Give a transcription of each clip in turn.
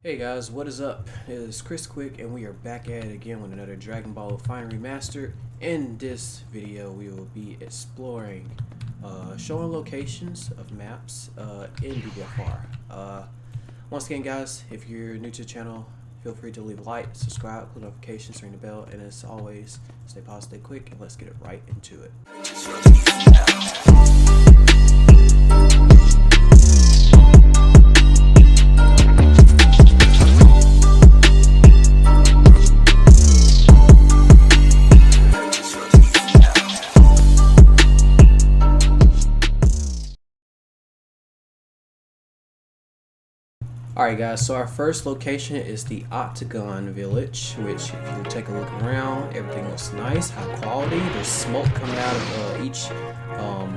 Hey guys, what is up? It is KrisKwik and we are back at it again with another Dragon Ball Fine Remastered. In this video we will be exploring, showing locations of maps in DBFR. Once again guys, if you're new to the channel, feel free to leave a like, subscribe, click notifications, ring the bell, and as always, stay positive, stay quick, and let's get it right into it. Alright guys, so our first location is the Octagon Village, which if you take a look around, everything looks nice, high quality. There's smoke coming out of each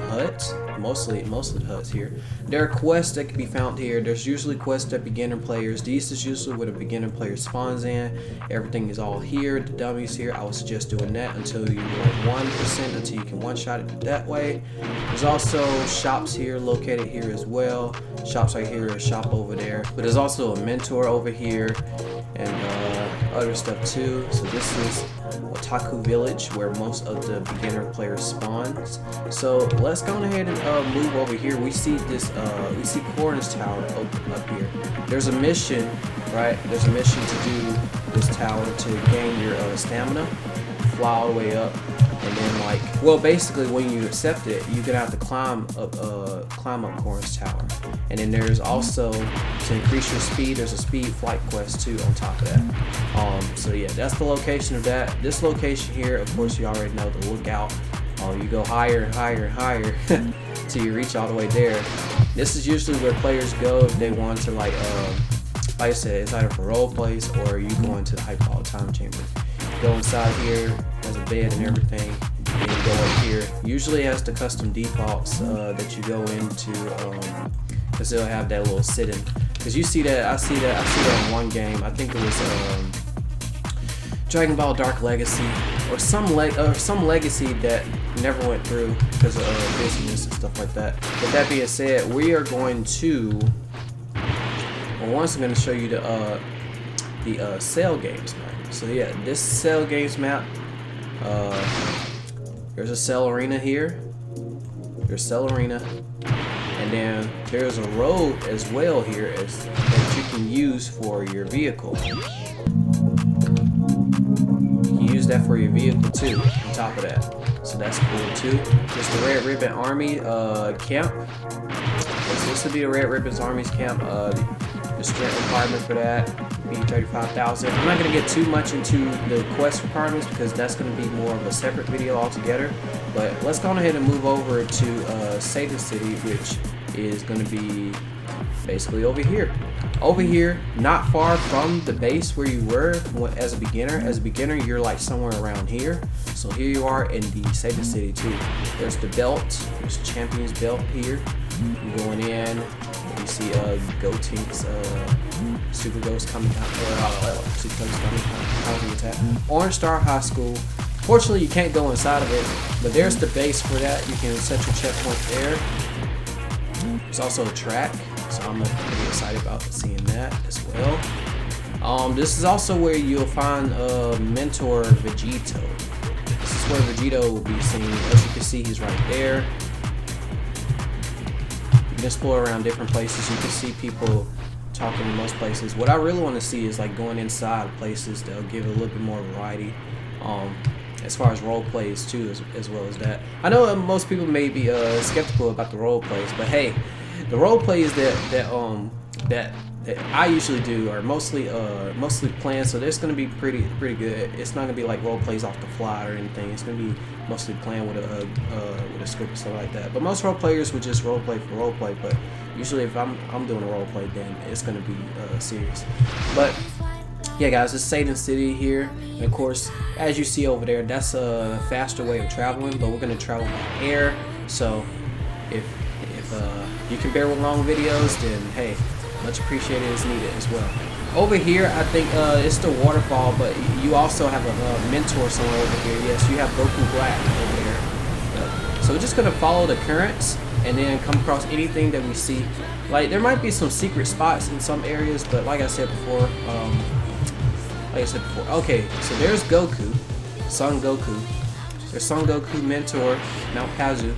hut, mostly the huts here. There are quests that can be found here. There's usually quests that beginner players. These is usually where the beginner player spawns in. Everything is all here, the dummies here. I would suggest doing that until you are 1%, until you can one-shot it that way. There's also shops here, located here as well. Shops right here, a shop over there. But there's also a mentor over here and other stuff too. So this is Otaku Village, where most of the beginner players spawns. So let's go ahead and move over here. We see this we see Corn's Tower open up here. There's a mission, right? There's a mission to do this tower to gain your stamina, fly all the way up. And then basically when you accept it, you're gonna have to climb up Corn's Tower. And then there's also, to increase your speed, there's a speed flight quest too on top of that. So yeah, that's the location of that. This location here, of course, you already know the lookout. You go higher and higher and higher till you reach all the way there. This is usually where players go if they want to like I said, it's either for role plays or you go into the hyperbolic time chamber. Go inside here, has a bed and everything, and you go up here. Usually it has the custom defaults that you go into, because they'll have that little sit-in. Because you see that, I see that in one game. I think it was Dragon Ball Dark Legacy, or some legacy that never went through because of business and stuff like that. With that being said, we are going to. Well, once I'm going to show you the Cell Games map. So yeah, this Cell Games map, there's a Cell Arena here, there's Cell Arena, and then there's a road as well here that you can use for your vehicle. You can use that for your vehicle too, on top of that. So that's cool too. There's the Red Ribbon Army camp. This would be a Red Ribbon's Army's camp. The strength requirement for that be 35,000. I'm not going to get too much into the quest requirements because that's going to be more of a separate video altogether. But let's go ahead and move over to Satan City, which is going to be basically over here. Over here, not far from the base where you were as a beginner. As a beginner, you're like somewhere around here. So here you are in the Satan City too. There's the belt. There's Champion's belt here. You're going in. You see Gotink's Super Ghost coming out. Super Ghost coming attack. Orange Star High School. Fortunately, you can't go inside of it, but there's the base for that. You can set your checkpoint there. There's also a track, so I'm pretty excited about seeing that as well. This is also where you'll find Mentor Vegito. This is where Vegito will be seen. As you can see, he's right there. Explore around different places. You can see people talking in most places. What I really want to see is like going inside places that'll give a little bit more variety, as far as role plays too, as well as that. I know most people may be skeptical about the role plays, but hey, the role plays that I usually do are mostly planned, so it's gonna be pretty good. It's not gonna be like role plays off the fly or anything. It's gonna be mostly planned with a script and stuff like that. But most role players would just role play for role play. But usually, if I'm doing a role play, then it's gonna be serious. But yeah, guys, it's Satan City here, and of course, as you see over there, that's a faster way of traveling. But we're gonna travel by air. So if you can bear with long videos, then hey. Much appreciated is needed as well. Over here, I think it's the waterfall, but you also have a mentor somewhere over here. Yes, you have Goku Black over there. So we're just gonna follow the currents. and then come across anything that we see. Like there might be some secret spots in some areas, but like I said before, okay, so there's Goku, Son Goku. There's Son Goku Mentor, Mount Kazu.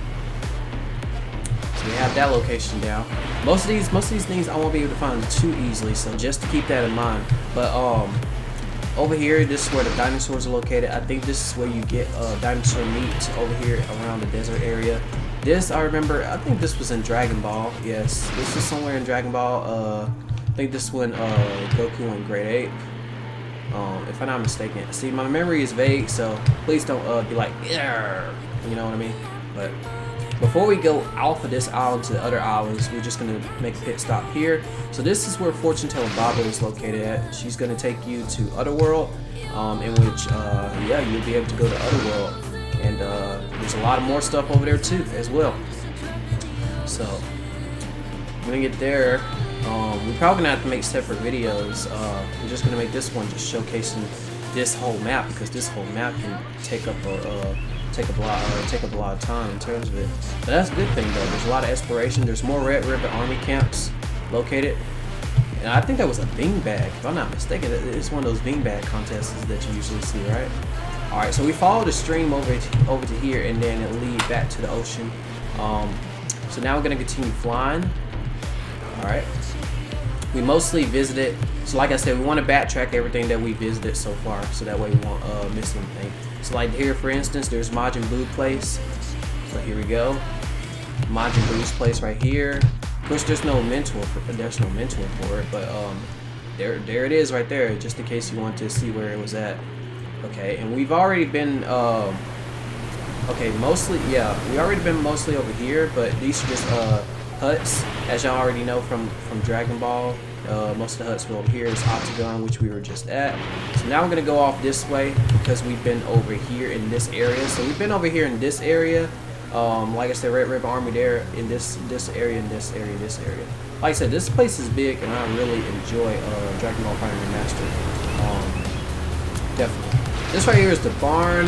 So we have that location down. Most of these things I won't be able to find too easily, so just to keep that in mind. But over here, this is where the dinosaurs are located. I think this is where you get dinosaur meat over here around the desert area. This, I remember, I think this was in Dragon Ball. Yes, this is somewhere in Dragon Ball. I think this is when Goku and Great Ape. If I'm not mistaken. See, my memory is vague, so please don't be like, yeah, you know what I mean? But before we go off of this island to the other islands, we're just gonna make a pit stop here. So this is where Fortune Teller Baba is located at. She's gonna take you to Otherworld, in which, yeah, you'll be able to go to Otherworld. And there's a lot of more stuff over there too, as well. So when we get there, we're probably gonna have to make separate videos. We're just gonna make this one just showcasing this whole map, because this whole map can take up a lot of time in terms of it. But that's a good thing though. There's a lot of exploration. There's more Red Ribbon Army camps located. And I think that was a beanbag, if I'm not mistaken. It's one of those beanbag contests that you usually see, right? Alright, so we follow the stream over to here, and then it leads back to the ocean. So now we're going to continue flying. Alright. We mostly visited, so like I said, we want to backtrack everything that we visited so far, so that way we won't miss anything. So like here, for instance, there's Majin Buu place. So here we go. Majin Buu's place right here. Of course, there's no mentor for it, but there it is right there, just in case you want to see where it was at. Okay, and we've already been okay, mostly, yeah, we already been mostly over here, but these are just huts, as y'all already know from Dragon Ball. Most of the huts were over here. It's Octagon, which we were just at. So now we're gonna go off this way because we've been over here in this area. So we've been over here in this area. Like I said, Red Ribbon Army there, in this area, in this area, this area. Like I said, this place is big, and I really enjoy Dragon Ball Fighter Remastered. Definitely. This right here is the barn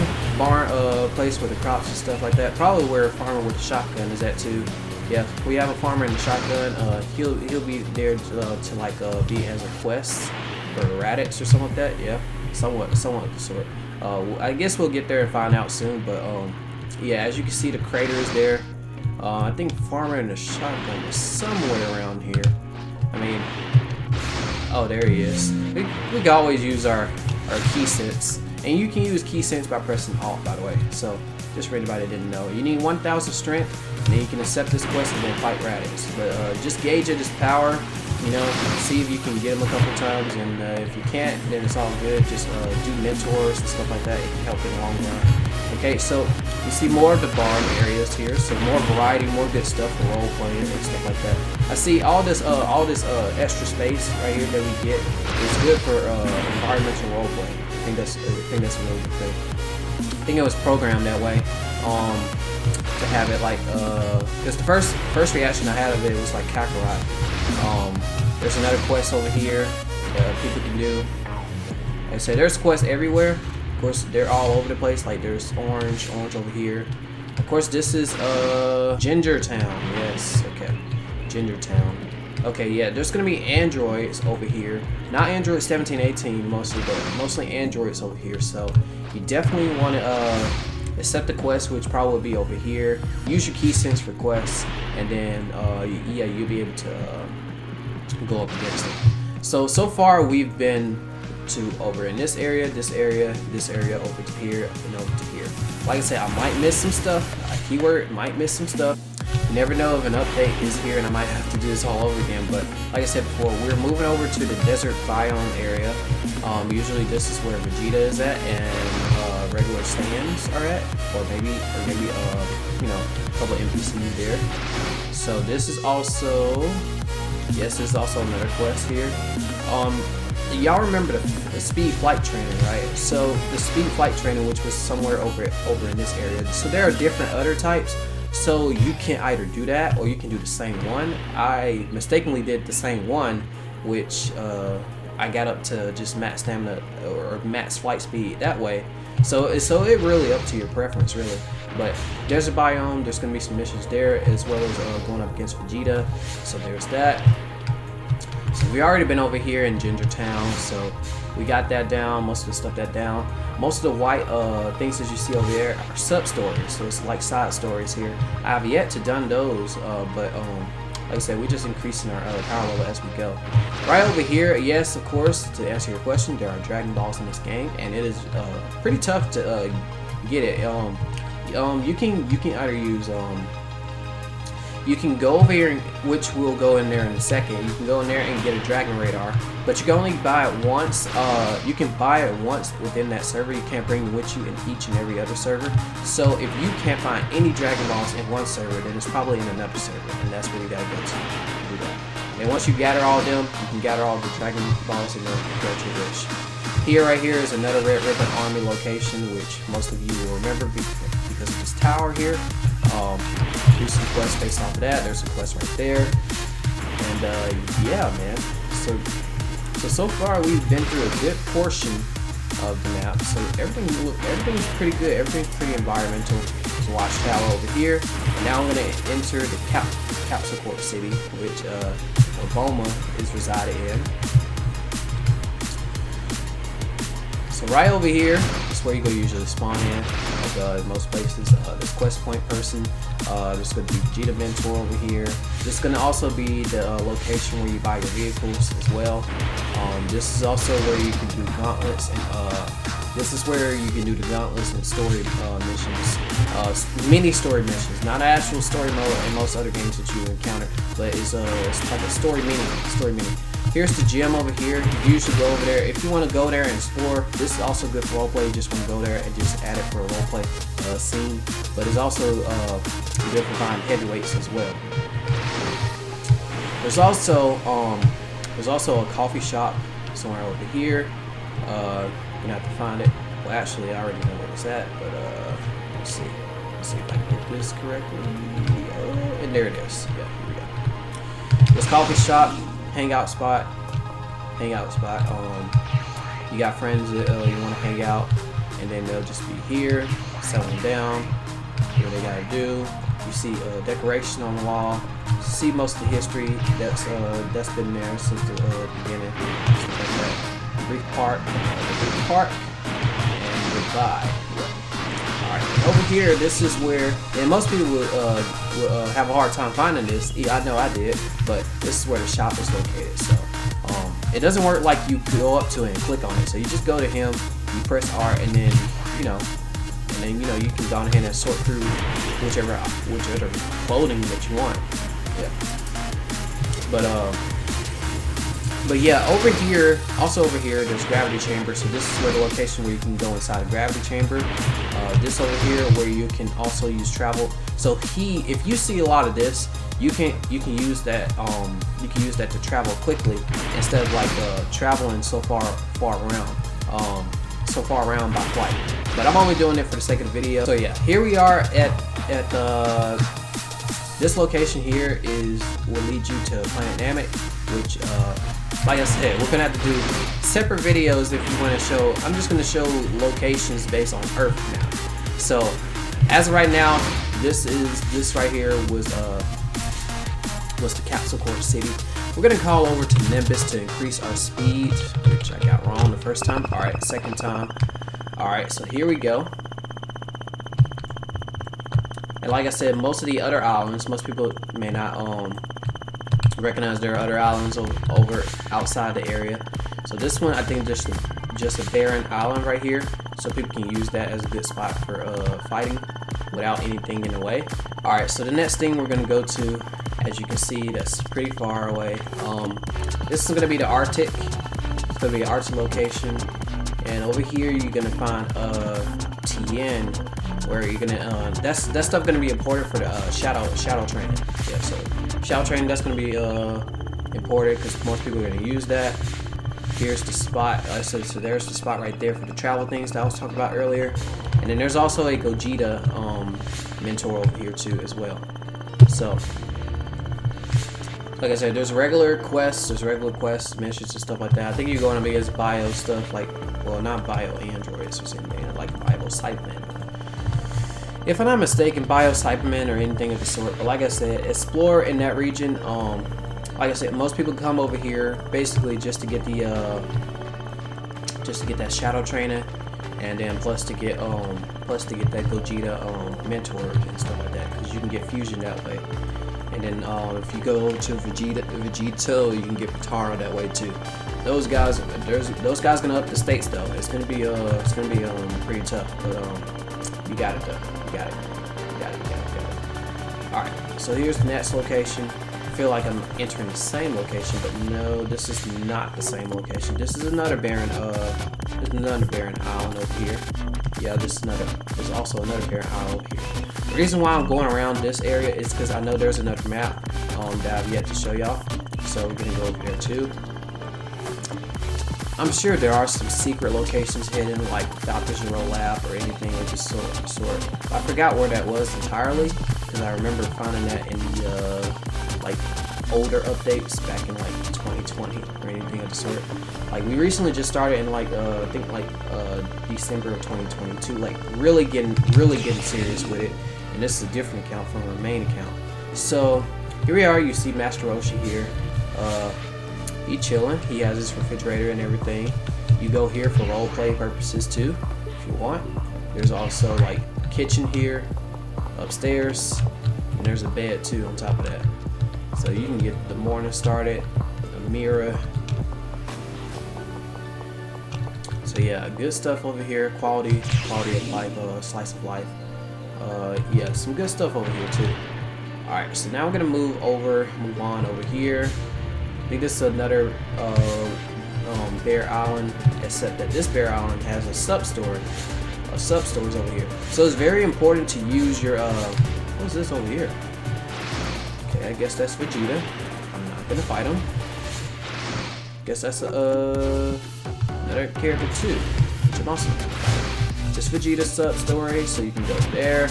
place with the crops and stuff like that. Probably where a farmer with a shotgun is at too. Yeah, we have a farmer in the shotgun. He'll be there to like be as a quest for Radix or something like that. Yeah, somewhat of the sort. I guess we'll get there and find out soon. But yeah, as you can see, the crater is there. I think farmer in the shotgun is somewhere around here. I mean, oh, there he is. We can always use our key sense, and you can use key sense by pressing Alt, by the way. So just for anybody that didn't know, you need 1,000 strength. And then you can accept this quest and then fight Radix. But just gauge at his power, you know, see if you can get him a couple times. And if you can't, then it's all good. Just do mentors and stuff like that. It can help in the long run. Okay, so you see more of the barn areas here. So more variety, more good stuff for role playing and stuff like that. I see all this extra space right here that we get is good for environmental role playing. I think that's a really good thing. I think it was programmed that way. To have it like, because the first reaction I had of it was like Kakarot. There's another quest over here that people can do. Like I said, there's quests everywhere. Of course, they're all over the place. Like there's orange over here. Of course, this is Gingertown. Yes, okay, Gingertown. Okay, yeah, there's gonna be androids over here. Not Android 17, 18 mostly, but mostly androids over here. So you definitely want to accept the quest, which probably will be over here. Use your key sense for quests, and then yeah, you'll be able to go up against it. So far we've been to over in this area, over to here, and over to here. Like I said, I might miss some stuff. Keyword, might miss some stuff. You never know if an update is here and I might have to do this all over again. But like I said before, we're moving over to the desert biome area. Usually this is where Vegeta is at, and regular stands are at, or maybe you know, a couple of NPCs there. So this is also, yes, this is also another quest here. Y'all remember the speed flight training, right? So the speed flight training, which was somewhere over in this area. So there are different other types. So you can either do that or you can do the same one. I mistakenly did the same one, which I got up to just max stamina or max flight speed that way. So it really up to your preference, really. But desert biome, there's gonna be some missions there, as well as going up against Vegeta. So there's that. So we already been over here in Gingertown, so we got that down. Most of the stuff that down. Most of the white things that you see over there are sub stories, so it's like side stories here. I have yet to done those, but like I said, we're just increasing our power level as we go. Right over here, yes, of course, to answer your question, there are Dragon Balls in this game, and it is pretty tough to get it. You can either use you can go over here, which we'll go in there in a second. You can go in there and get a Dragon Radar, but you can only buy it once. You can buy it once within that server. You can't bring it with you in each and every other server. So if you can't find any Dragon Balls in one server, then it's probably in another server, and that's where you gotta go to do that. And once you gather all of them, you can gather all the Dragon Balls and go to your wish. Here, right here, is another Red Ribbon Army location, which most of you will remember because of this tower here. Do some quests based off of that. There's a quest right there, and yeah, man. So far we've been through a good portion of the map. So everything's pretty good. Everything's pretty environmental. There's a watchtower over here, and now I'm gonna enter the Capsule Corp city, which Obama is resided in. So right over here is where you go usually spawn in, like most places. This quest point person. There's going to be Vegeta Mentor over here. This is going to also be the location where you buy your vehicles as well. This is also where you can do gauntlets, and this is where you can do the gauntlets and story missions, mini story missions. Not an actual story mode in most other games that you encounter, but it's like a story mini. Here's the gym over here. You usually go over there if you want to go there and explore. This is also good for roleplay. You just want to go there and just add it for a roleplay scene. But it's also good for buying heavyweights as well. There's also a coffee shop somewhere over here. You're gonna have to find it. Well, actually, I already know where it's at. But let's see if I can get this correctly. And there it is. Yeah, here we go. This coffee shop. Hangout spot. You got friends that you want to hang out, and then they'll just be here, settling down. What they gotta do. You see decoration on the wall. See most of the history that's been there since the beginning. Brief part, and goodbye. Alright, over here, this is where, and most people will have a hard time finding this. I know I did, but this is where the shop is located. So it doesn't work like you go up to it and click on it. So you just go to him, you press R, and then you can go ahead and sort through whichever clothing that you want. Yeah. But yeah, over here, there's gravity chamber. So this is where the location where you can go inside a gravity chamber. This over here where you can also use travel. So if you see a lot of this, you can use that to travel quickly instead of like traveling so far around by flight. But I'm only doing it for the sake of the video. So yeah, here we are at this location here will lead you to Planet Namek, which like I said, we're gonna have to do separate videos if you want to show. I'm just gonna show locations based on Earth now. So as of right now, this right here was the Capsule Corp city. We're gonna call over to Nimbus to increase our speed, which I got wrong the first time. All right, second time. All right, so here we go. And like I said, most of the other islands, most people may not recognize there are other islands over outside the area. So this one, I think, just a barren island right here, so people can use that as a good spot for fighting without anything in the way. All right, so the next thing we're gonna go to, as you can see, that's pretty far away. This is gonna be the Arctic. It's gonna be an Arctic location, and over here you're gonna find TN, where you're gonna that stuff gonna be important for the shadow training. Yeah, so shadow training, that's gonna be important because most people are gonna use that. Here's the spot. So there's the spot right there for the travel things that I was talking about earlier. And then there's also a Gogeta mentor over here too as well. So like I said, there's regular quests, missions and stuff like that. I think you're going to be as bio stuff, like, well, not bio androids or something, like bio cycling. if I'm not mistaken, Bios Hyperman or anything of the sort. But like I said, explore in that region. Like I said, most people come over here basically just to get the that shadow training, and then plus to get that Gogeta mentor and stuff like that, because you can get fusion that way. And then if you go over to Vegito, you can get Potaro that way too. Those guys gonna up the stakes though. It's gonna be pretty tough, but you got it though. You got it. All right, so here's the next location. I feel like I'm entering the same location, but no, this is not the same location. This is another barren. There's another barren island over here. Yeah, there's also another barren island over here. The reason why I'm going around this area is because I know there's another map that I've yet to show y'all. So we're gonna go over there too. I'm sure there are some secret locations hidden, like Dr. Zero Lab or anything of the sort. I forgot where that was entirely, because I remember finding that in the like older updates back in like 2020 or anything of the sort. Like we recently just started in like I think like December of 2022, like really getting serious with it. And this is a different account from our main account. So here we are. You see Master Roshi here. He chilling. He has his refrigerator and everything. You go here for role play purposes too, if you want. There's also like kitchen here, upstairs, and there's a bed too on top of that. So you can get the morning started. A mirror. So yeah, good stuff over here. Quality of life, slice of life. Yeah, some good stuff over here too. All right, so now we're gonna move on over here. I think this is another Bear Island, except that this Bear Island has a sub-store. Sub-stores over here. So it's very important to use your what's this over here? Okay, I guess that's Vegeta. I'm not gonna fight him. Guess that's another character too, which I'm awesome. Just Vegeta's sub-story, so you can go there.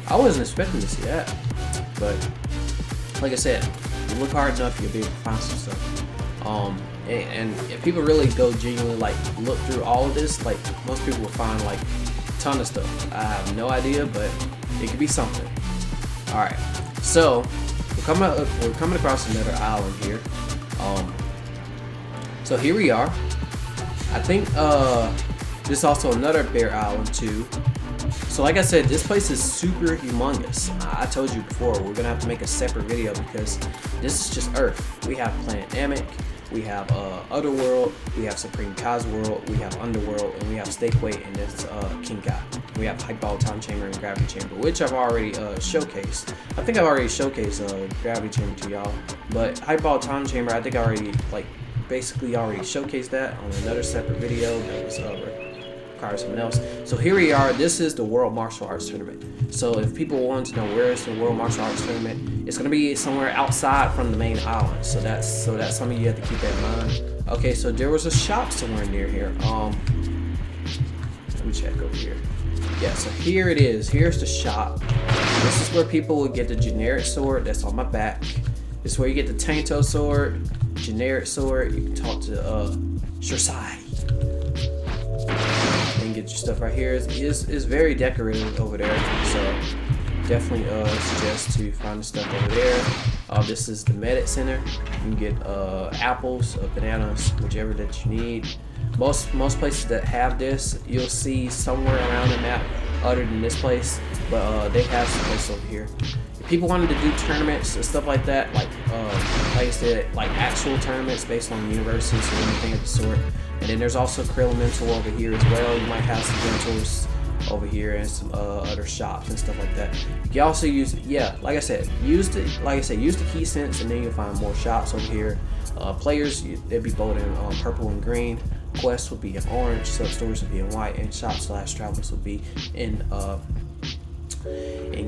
I wasn't expecting to see that, but like I said, if you look hard enough, you'll be able to find some stuff. And if people really go genuinely like look through all of this, like most people will find like a ton of stuff. I have no idea, but it could be something. All right, so we're coming across another island here. So here we are. I think this is also another Bear Island too. So like I said, this place is super humongous. I told you before, we're gonna have to make a separate video because this is just Earth. We have Planet Namek, we have Otherworld, we have Supreme Kai's World, we have Underworld, and we have Stakeway, and it's King Kai. We have Hyperball Time Chamber and Gravity Chamber, which I've already showcased. I think I've already showcased Gravity Chamber to y'all, but Hyperball Time Chamber, I think I already basically already showcased that on another separate video that was require someone else. So here we are. This is the World Martial Arts Tournament. So if people want to know where is the World Martial Arts Tournament, it's gonna be somewhere outside from the main island. So that's something you have to keep that in mind. Okay, so there was a shop somewhere near here. Let me check over here. Yeah, so here it is. Here's the shop. This is where people will get the generic sword that's on my back. This is where you get the Tanto sword, generic sword. You can talk to Shirsai. And get your stuff right here. It's very decorated over there. So definitely suggest to find the stuff over there. This is the Medic Center. You can get apples, bananas, whichever that you need. Most places that have this, you'll see somewhere around the map other than this place, but they have some place over here. If people wanted to do tournaments and stuff like that, like I said, like actual tournaments based on universes or anything of the sort. And then there's also Krillmental over here as well. You might have some Gentles over here and some other shops and stuff like that. You can also use, like I said, use the key sense, and then you'll find more shops over here. Players, they'd be both in purple and green. Quests would be in orange, sub-stores would be in white, and shop/travels would be in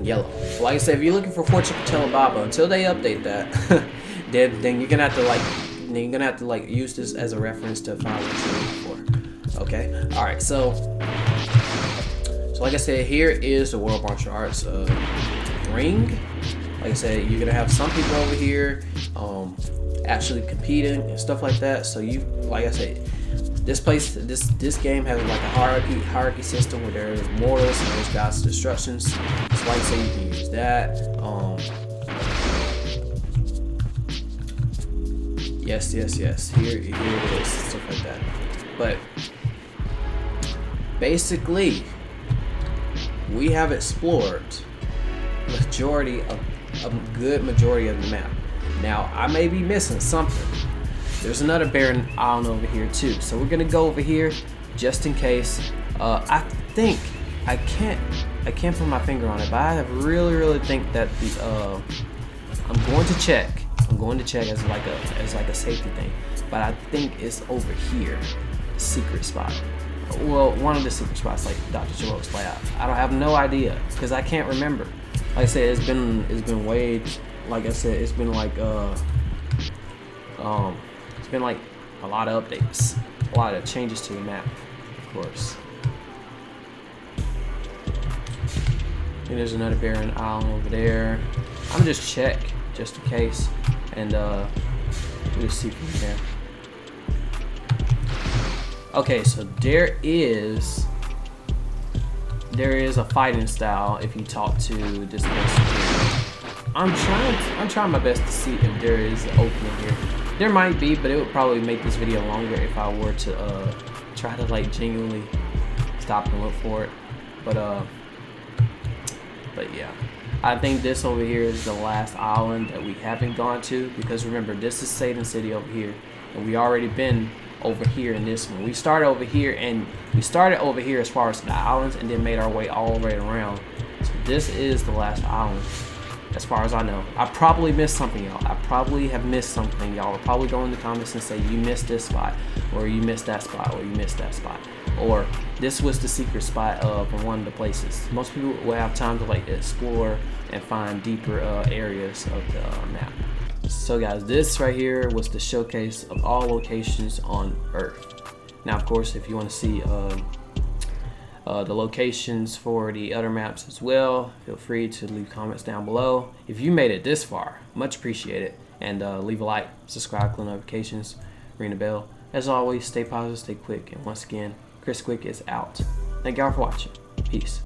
yellow. So like I said, if you're looking for Fortune Patella Baba, until they update that, then you're gonna have to use this as a reference to find what you're looking for. Okay. All right. So like I said, here is the World Martial Arts ring. Like I said, you're gonna have some people over here actually competing and stuff like that. So like I said, this game has like a hierarchy system where there's mortals and there's gods of destructions. So like say you can use that. Yes. Here it is, stuff like that. But basically, we have explored a good majority of the map. Now I may be missing something. There's another barren island over here too, so we're gonna go over here just in case. I think I can't put my finger on it, but I really think that the I'm going to check as like a safety thing, but I think it's over here, secret spot. Well, one of the secret spots, like Dr. Chiro's layout. I don't have no idea because I can't remember. Like I said, it's been way, like I said, it's been like a lot of updates, a lot of changes to the map, of course. And there's another barren island over there. I'm just check just in case, and we'll see from there. Okay, so there is a fighting style if you talk to this person here. I'm trying my best to see if there is an opening here. There might be, but it would probably make this video longer if I were to try to like genuinely stop and look for it. But yeah, I think this over here is the last island that we haven't gone to, because remember, this is Satan City over here, and we already been over here in this one. We started over here as far as the islands, and then made our way all the way around. So this is the last island, as far as I know. I probably missed something, y'all. I probably have missed something. Y'all will probably go in the comments and say you missed this spot, or you missed that spot, or you missed that spot, or this was the secret spot from one of the places. Most people will have time to like explore and find deeper areas of the map. So guys, this right here was the showcase of all locations on Earth. Now of course, if you want to see the locations for the other maps as well, feel free to leave comments down below. If you made it this far, much appreciated, and leave a like, subscribe, click notifications, ring the bell. As always, stay positive, stay quick, and once again, KrisKwik is out. Thank y'all for watching. Peace.